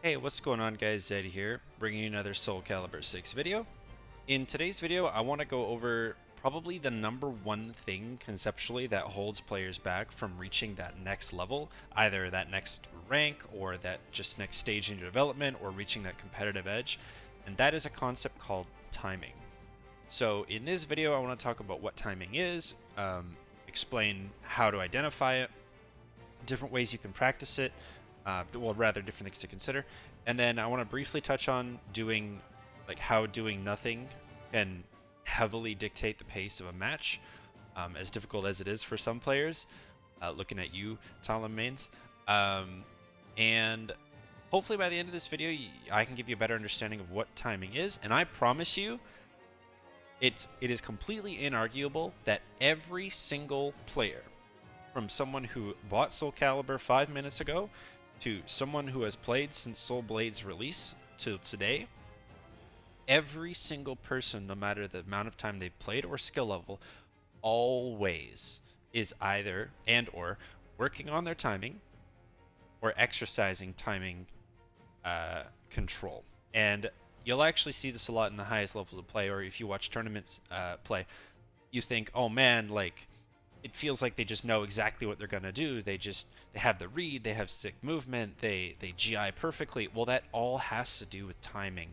Hey, what's going on guys? Zed here, bringing you another Soul Calibur 6 video. In today's video, I want to go over probably the number one thing conceptually that holds players back from reaching that next level, either that next rank or that just next stage in your development or reaching that competitive edge, and that is a concept called timing. So in this video, I want to talk about what timing is, explain how to identify it, different ways you can practice it, well, rather different things to consider. And then I want to briefly touch on doing, like how doing nothing can heavily dictate the pace of a match, as difficult as it is for some players. Looking at you, Talon mains. And hopefully by the end of this video, I can give you a better understanding of what timing is. And I promise you, it is completely inarguable that every single player, from someone who bought Soul Calibur 5 minutes ago to someone who has played since Soul Blade's release to today, every single person, no matter the amount of time they've played or skill level, always is either and or working on their timing or exercising timing control. And you'll actually see this a lot in the highest levels of play, or if you watch tournaments play, you think, oh man, like it feels like they just know exactly what they're gonna do. They have the read, they have sick movement, they GI perfectly. Well, that all has to do with timing,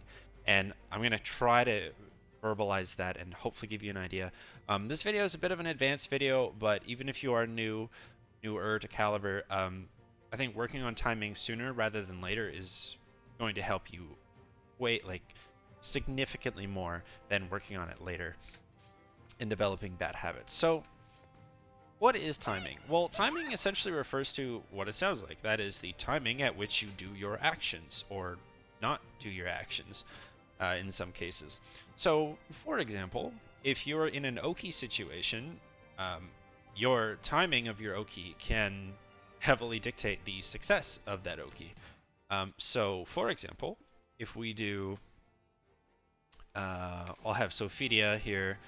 and I'm gonna try to verbalize that and hopefully give you an idea. This video is a bit of an advanced video, but even if you are newer to Calibur, I think working on timing sooner rather than later is going to help you significantly more than working on it later in developing bad habits. So what is timing? Well, timing essentially refers to what it sounds like. That is the timing at which you do your actions, or not do your actions in some cases. So, for example, if you're in an Oki situation, your timing of your Oki can heavily dictate the success of that Oki. So, for example, if we do, I'll have Sophidia here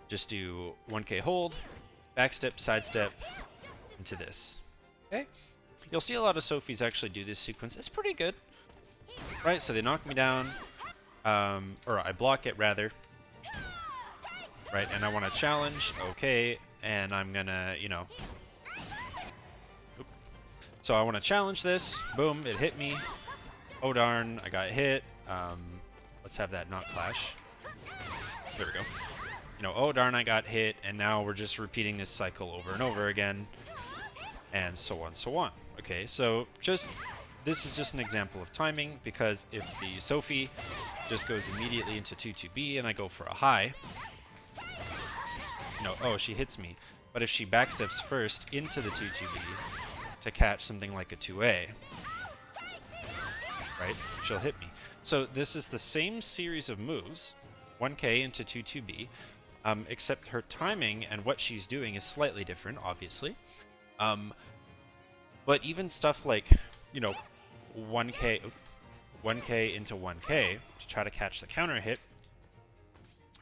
just do 1k hold, backstep, sidestep into this. Okay? You'll see a lot of Sophies actually do this sequence. It's pretty good, right? So they knock me down, or I block it rather, right? And I want to challenge, okay, and I'm gonna, so I want to challenge this. Boom, it hit me. Oh darn, I got hit. Let's have that not clash. There we go. Oh darn, I got hit, and now we're just repeating this cycle over and over again, and so on, so on. Okay, so this is just an example of timing, because if the Sophie just goes immediately into 2-2B and I go for a high, oh, she hits me. But if she backsteps first into the 2-2B to catch something like a 2A, right, she'll hit me. So this is the same series of moves, 1K into 2-2B, except her timing and what she's doing is slightly different, obviously. But even stuff like, 1K into 1K to try to catch the counter hit,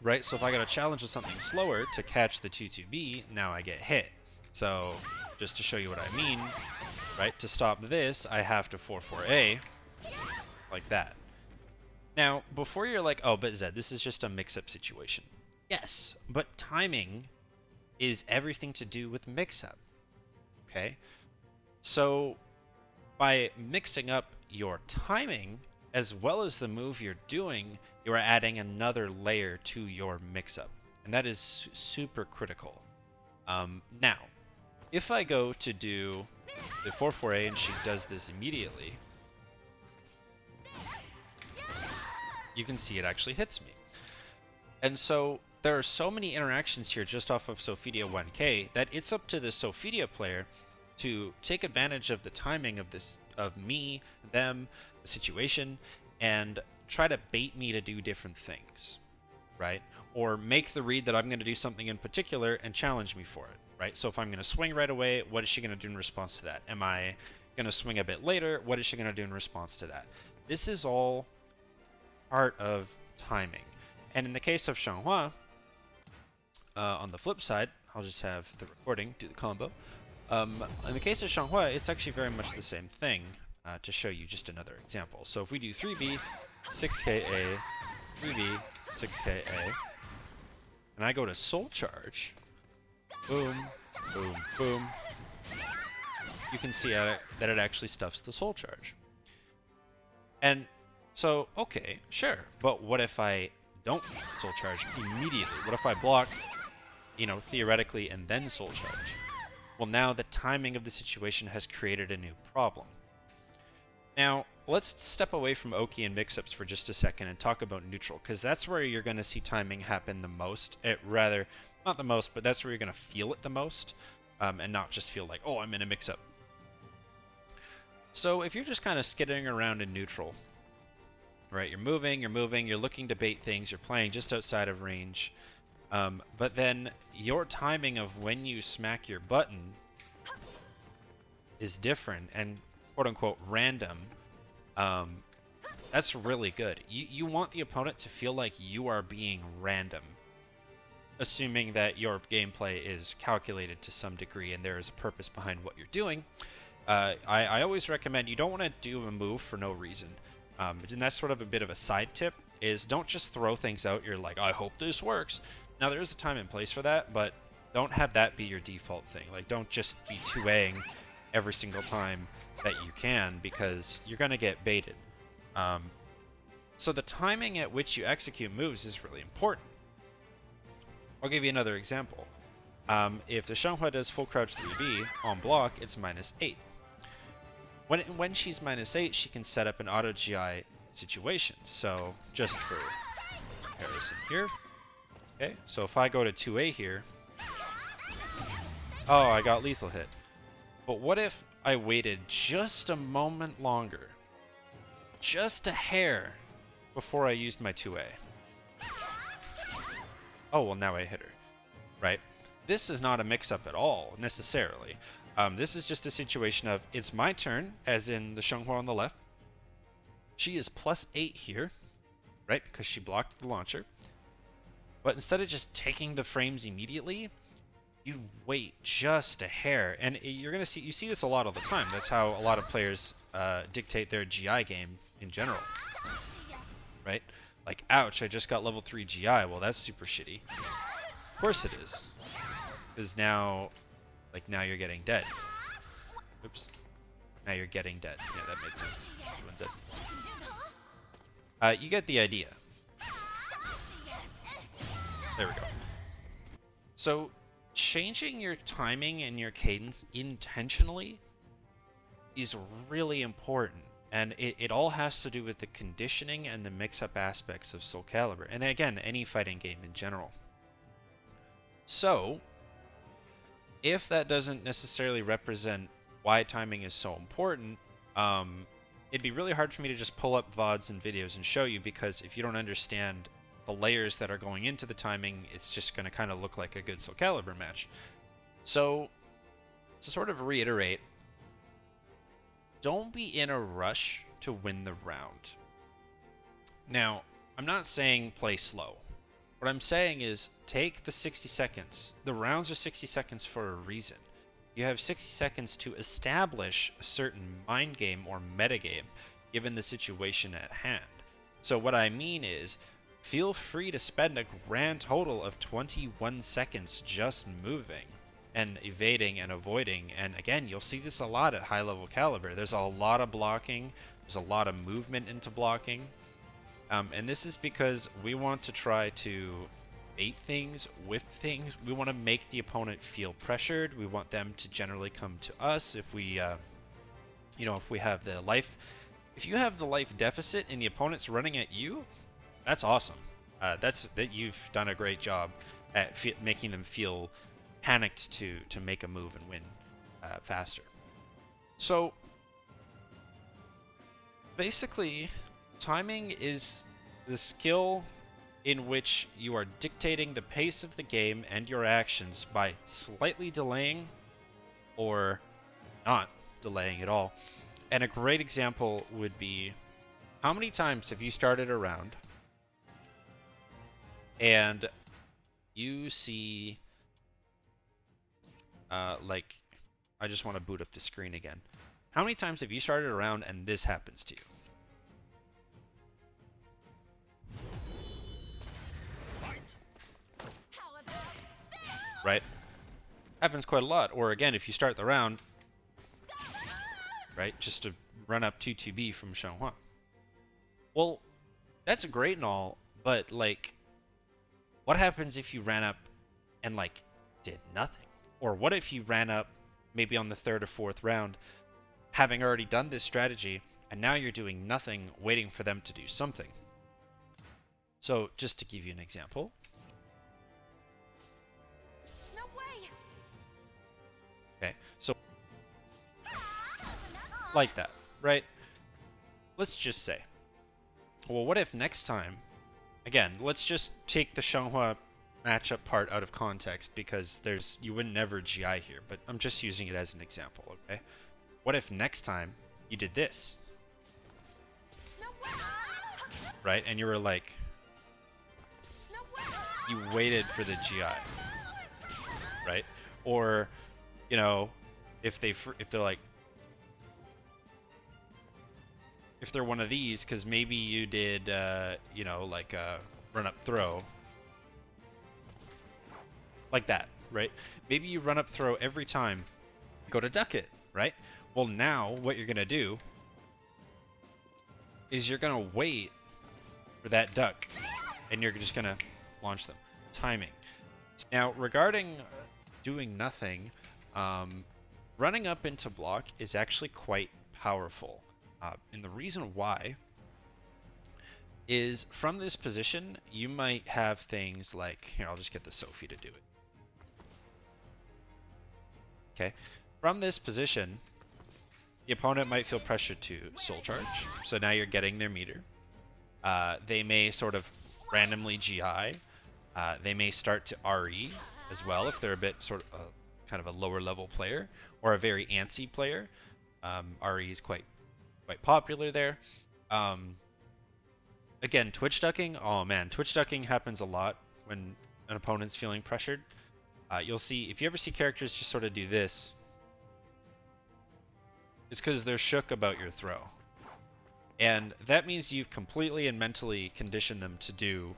right? So if I got a challenge with something slower to catch the 2-2B, now I get hit. So just to show you what I mean, right? To stop this, I have to 4-4A, like that. Now, before you're like, oh, but Zed, this is just a mix-up situation. Yes, but timing is everything to do with mix-up, okay? So by mixing up your timing as well as the move you're doing, you are adding another layer to your mix-up, and that is super critical. Now, if I go to do the 4-4A and she does this immediately, you can see it actually hits me. And so there are so many interactions here just off of Sophidia 1K that it's up to the Sophidia player to take advantage of the timing of this, of me, them, the situation, and try to bait me to do different things, right? Or make the read that I'm going to do something in particular and challenge me for it, right? So if I'm going to swing right away, what is she going to do in response to that? Am I going to swing a bit later? What is she going to do in response to that? This is all part of timing. And in the case of Xianghua, on the flip side, I'll just have the recording do the combo. In the case of Xianghua, it's actually very much the same thing. to show you just another example. So if we do 3B, 6KA, 3B, 6KA, and I go to Soul Charge, boom, boom, boom, you can see that it actually stuffs the Soul Charge. And so, okay, sure, but what if I don't Soul Charge immediately? What if I block, you know, theoretically, and then Soul Charge? Well, now the timing of the situation has created a new problem. Now, let's step away from Oki and mix-ups for just a second and talk about neutral, because that's where you're going to see timing happen the most. Rather, not the most, but that's where you're going to feel it the most, and not just feel like, oh, I'm in a mix-up. So if you're just kind of skidding around in neutral, right, you're moving, you're looking to bait things, you're playing just outside of range, but then your timing of when you smack your button is different and quote-unquote random. That's really good. You want the opponent to feel like you are being random, assuming that your gameplay is calculated to some degree and there is a purpose behind what you're doing. I always recommend you don't want to do a move for no reason. And that's sort of a bit of a side tip, is don't just throw things out. You're like, I hope this works. Now, there is a time and place for that, but don't have that be your default thing. Like, don't just be 2Aing every single time that you can, because you're going to get baited. So the timing at which you execute moves is really important. I'll give you another example. If the Xianghua does full crouch 3B on block, it's -8. When she's -8, she can set up an auto GI situation. So just for comparison here, okay. So if I go to 2A here, oh, I got lethal hit. But what if I waited just a moment longer, just a hair, before I used my 2A? Oh, well, now I hit her, right? This is not a mix-up at all, necessarily. This is just a situation of, it's my turn, as in the Xianghua on the left. She is +8 here, right, because she blocked the launcher. But instead of just taking the frames immediately, you wait just a hair. And you're going to see, you see this a lot all the time. That's how a lot of players dictate their GI game in general, right? Like, ouch, I just got level 3 GI. Well, that's super shitty. Of course it is. Because now, like, now you're getting dead. Oops. Now you're getting dead. Yeah, that made sense. Everyone's dead. You get the idea. There we go. So, changing your timing and your cadence intentionally is really important. And it all has to do with the conditioning and the mix-up aspects of Soul Calibur. And again, any fighting game in general. So, if that doesn't necessarily represent why timing is so important, it'd be really hard for me to just pull up VODs and videos and show you, because if you don't understand the layers that are going into the timing, it's just going to kind of look like a good Soul Calibur match. So, to sort of reiterate, don't be in a rush to win the round. Now, I'm not saying play slow. What I'm saying is take the 60 seconds. The rounds are 60 seconds for a reason. You have 60 seconds to establish a certain mind game or metagame given the situation at hand. So what I mean is, feel free to spend a grand total of 21 seconds just moving and evading and avoiding. And again, you'll see this a lot at high level Calibur. There's a lot of blocking. There's a lot of movement into blocking. And this is because we want to try to bait things, whip things. We want to make the opponent feel pressured. We want them to generally come to us if we, if we have the life. If you have the life deficit and the opponent's running at you, that's awesome. That you've done a great job at making them feel panicked to make a move and win faster. So basically, timing is the skill in which you are dictating the pace of the game and your actions by slightly delaying or not delaying at all. And a great example would be, how many times have you started a round and you see, I just want to boot up the screen again. How many times have you started a round and this happens to you? Right? Happens quite a lot. Or again, if you start the round, right, just to run up 2-2B from Xianghua. Well, that's great and all, but like, what happens if you ran up and like did nothing? Or what if you ran up maybe on the third or fourth round, having already done this strategy, and now you're doing nothing, waiting for them to do something? So just to give you an example. No way. Okay, so like that, right? Let's just say, well, what if next time, again, let's just take the Xianghua matchup part out of context because you would never GI here, but I'm just using it as an example, okay? What if next time you did this? No way. Right? And you were like, No way. you waited for the GI, right? Or, you know, if they're like, if they're one of these, because maybe you did, you know, like a run up throw, like that, right? Maybe you run up throw every time you go to duck it, right? Well, now what you're gonna do is you're gonna wait for that duck, and you're just gonna launch them. Timing. Now, regarding doing nothing, running up into block is actually quite powerful. And the reason why is from this position, you might have things like, here, I'll just get the Sophie to do it. Okay. From this position, the opponent might feel pressured to soul charge. So now you're getting their meter. They may sort of randomly GI. They may start to RE as well if they're a bit sort of kind of a lower level player or a very antsy player. RE is quite popular there. Again, twitch ducking. Oh man, twitch ducking happens a lot when an opponent's feeling pressured. You'll see, if you ever see characters just sort of do this, it's because they're shook about your throw. And that means you've completely and mentally conditioned them to do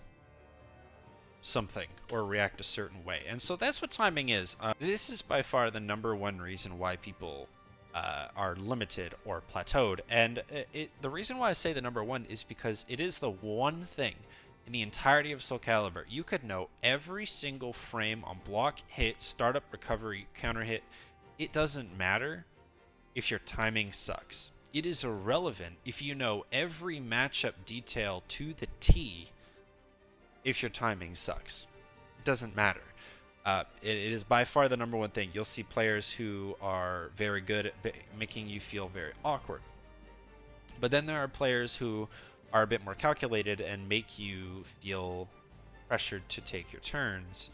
something or react a certain way. And so that's what timing is. This is by far the #1 reason why people are limited or plateaued. And the reason why I say the #1 is because it is the one thing in the entirety of Soul Calibur. You could know every single frame on block, hit, startup, recovery, counter hit. It doesn't matter if your timing sucks. It is irrelevant if you know every matchup detail to the T if your timing sucks. It doesn't matter. It is by far the #1 thing. You'll see players who are very good at making you feel very awkward. But then there are players who are a bit more calculated and make you feel pressured to take your turns.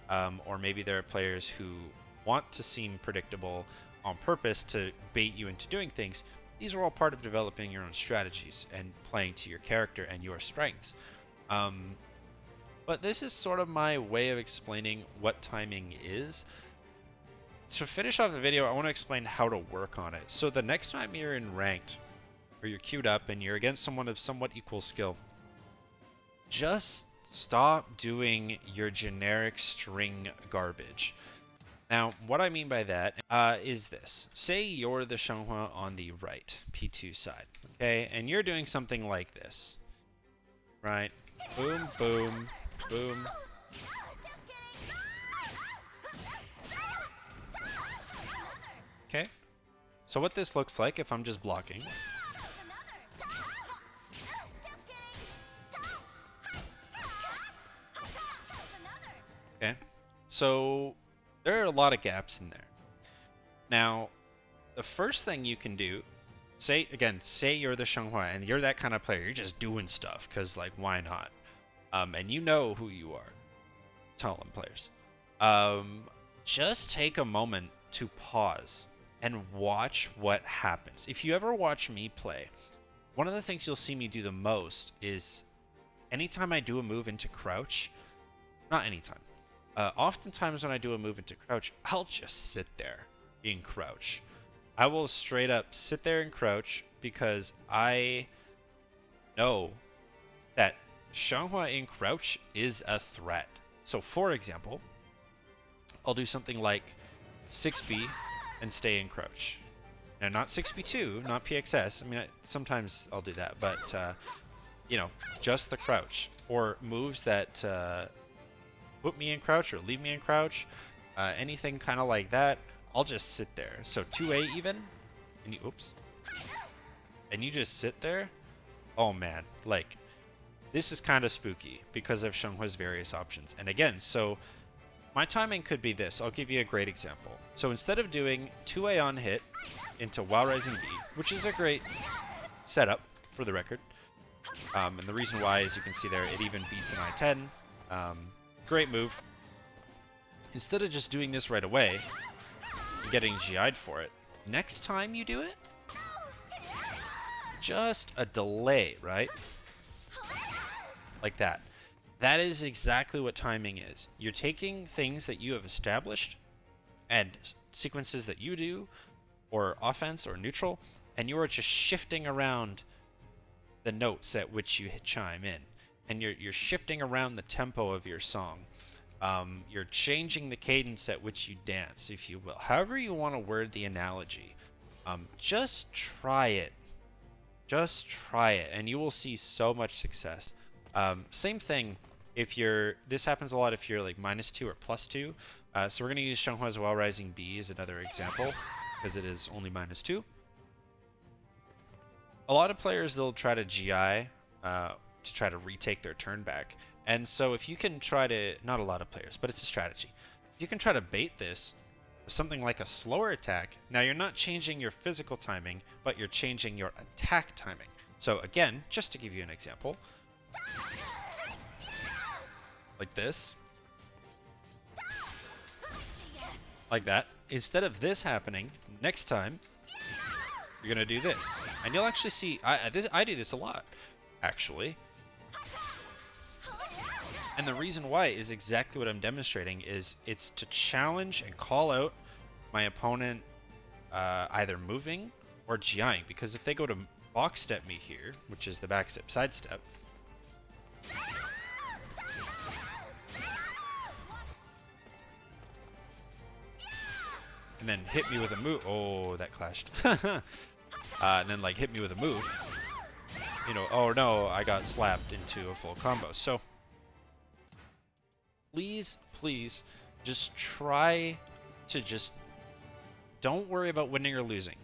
Or maybe there are players who want to seem predictable on purpose to bait you into doing things. These are all part of developing your own strategies and playing to your character and your strengths. But this is sort of my way of explaining what timing is. To finish off the video, I want to explain how to work on it. So the next time you're in ranked, or you're queued up and you're against someone of somewhat equal skill, just stop doing your generic string garbage. Now, what I mean by that is this. Say you're the Xianghua on the right, P2 side, okay? And you're doing something like this, right? Boom, boom, boom. Okay. So what this looks like if I'm just blocking. Okay. So there are a lot of gaps in there. Now, the first thing you can do, say you're the Xianghua and you're that kind of player. You're just doing stuff because, like, why not? And you know who you are. Talon players. Just take a moment to pause and watch what happens. If you ever watch me play, one of the things you'll see me do the most is anytime I do a move into crouch, not anytime, oftentimes when I do a move into crouch, I'll just sit there in crouch I will straight up sit there and crouch because I know that Xianghua in crouch is a threat. So for example, I'll do something like 6B and stay in crouch. Now not 6B2, not PXS. I mean, sometimes I'll do that, but you know, just the crouch. Or moves that put me in crouch or leave me in crouch, anything kind of like that, I'll just sit there. So 2A even, and you, oops, and you just sit there. Oh man, like, this is kind of spooky because of Shenghua's various options. And again, so my timing could be this. I'll give you a great example. So instead of doing 2A on hit into While Rising B, which is a great setup for the record, and the reason why, as you can see there, it even beats an I-10. Great move. Instead of just doing this right away, and getting GI'd for it, next time you do it, just a delay, right? Like that. That is exactly what timing is. You're taking things that you have established and sequences that you do, or offense or neutral, and you are just shifting around the notes at which you chime in. And you're shifting around the tempo of your song. You're changing the cadence at which you dance, if you will. However you want to word the analogy. Just try it. Just try it, and you will see so much success. Same thing if you're, this happens a lot if you're like -2 or +2. So we're going to use Shenghua's While Rising B as another example, because it is only -2. A lot of players, they'll try to GI to try to retake their turn back. And so if you can try to, not a lot of players, but it's a strategy. If you can try to bait this with something like a slower attack, now you're not changing your physical timing, but you're changing your attack timing. So again, just to give you an example, like this, like that. Instead of this happening, next time, you're gonna do this. And you'll actually see, I do this a lot, actually. And the reason why is exactly what I'm demonstrating, is it's to challenge and call out my opponent either moving or GIing. Because if they go to box step me here, which is the back step side step, and then hit me with a move, oh, that clashed. And then like hit me with a move, you know, oh no, I got slapped into a full combo. So please, please, just try to just don't worry about winning or losing.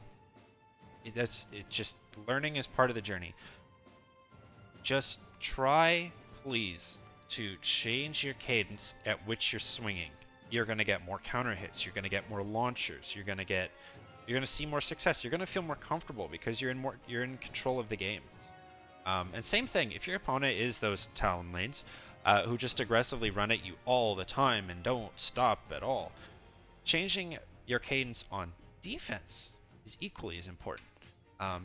It's just learning is part of the journey. Just try, please, to change your cadence at which you're swinging. You're gonna get more counter hits. You're gonna get more launchers. You're gonna see more success. You're gonna feel more comfortable because you're in control of the game. And same thing, if your opponent is those Talon lanes who just aggressively run at you all the time and don't stop at all, changing your cadence on defense is equally as important.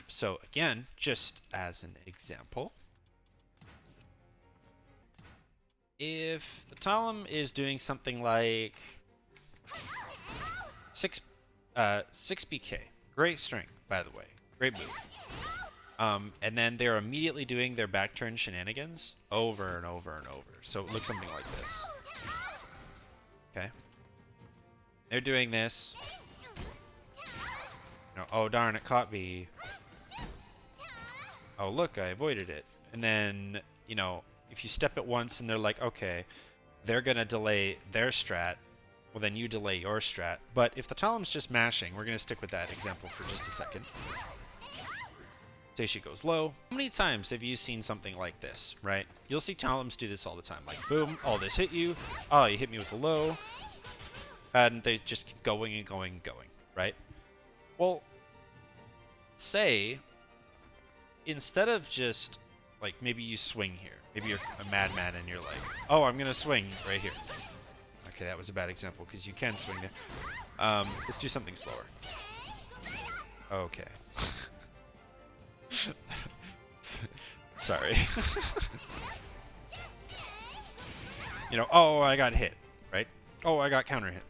So again, just as an example, if the Talon is doing something like 6BK, great strength, by the way, great move. And then they're immediately doing their back turn shenanigans over and over and over. So it looks something like this. Okay. They're doing this. No, oh darn, it caught me. Oh look, I avoided it. And then, you know, if you step it once and they're like, okay, they're gonna delay their strat, well then you delay your strat. But if the Talon's just mashing, we're gonna stick with that example for just a second. Say she goes low. How many times have you seen something like this, right? You'll see Talons do this all the time. Like, boom, oh, this hit you. Oh, you hit me with a low. And they just keep going and going and going, right? Well, say, instead of just, like, maybe you swing here. Maybe you're a madman and you're like, oh, I'm going to swing right here. Okay, that was a bad example because you can swing there. Let's do something slower. Okay. Sorry. You know, oh, I got hit, right? Oh, I got counter hit.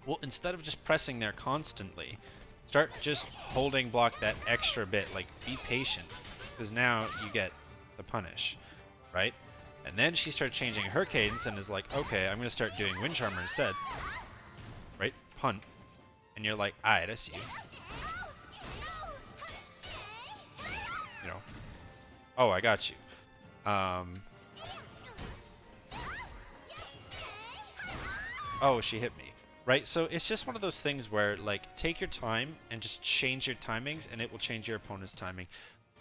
Well, instead of just pressing there constantly, start just holding block that extra bit. Like, be patient, because now you get the punish, right? And then she starts changing her cadence and is like, okay, I'm gonna start doing Wind Charmer instead, right? Punt, and you're like, alright, I see you. You know, oh, I got you. Oh, she hit me. Right? So it's just one of those things where, like, take your time and just change your timings, and it will change your opponent's timing.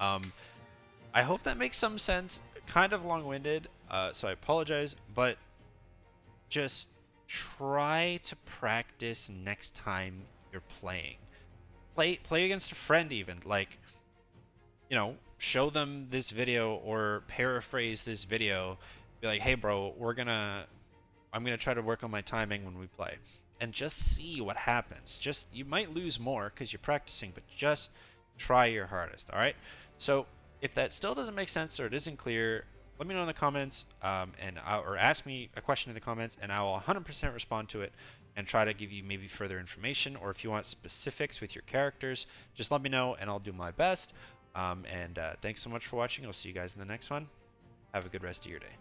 I hope that makes some sense. Kind of long-winded, so I apologize, but just try to practice next time you're playing. Play against a friend even. Like, you know, show them this video or paraphrase this video. Be like, hey bro, I'm gonna try to work on my timing when we play, and just see what happens. Just, you might lose more because you're practicing, but just try your hardest. All right. So if that still doesn't make sense or it isn't clear, let me know in the comments, or ask me a question in the comments, and I will 100% respond to it and try to give you maybe further information. Or if you want specifics with your characters, just let me know and I'll do my best. Thanks so much for watching. I'll see you guys in the next one. Have a good rest of your day.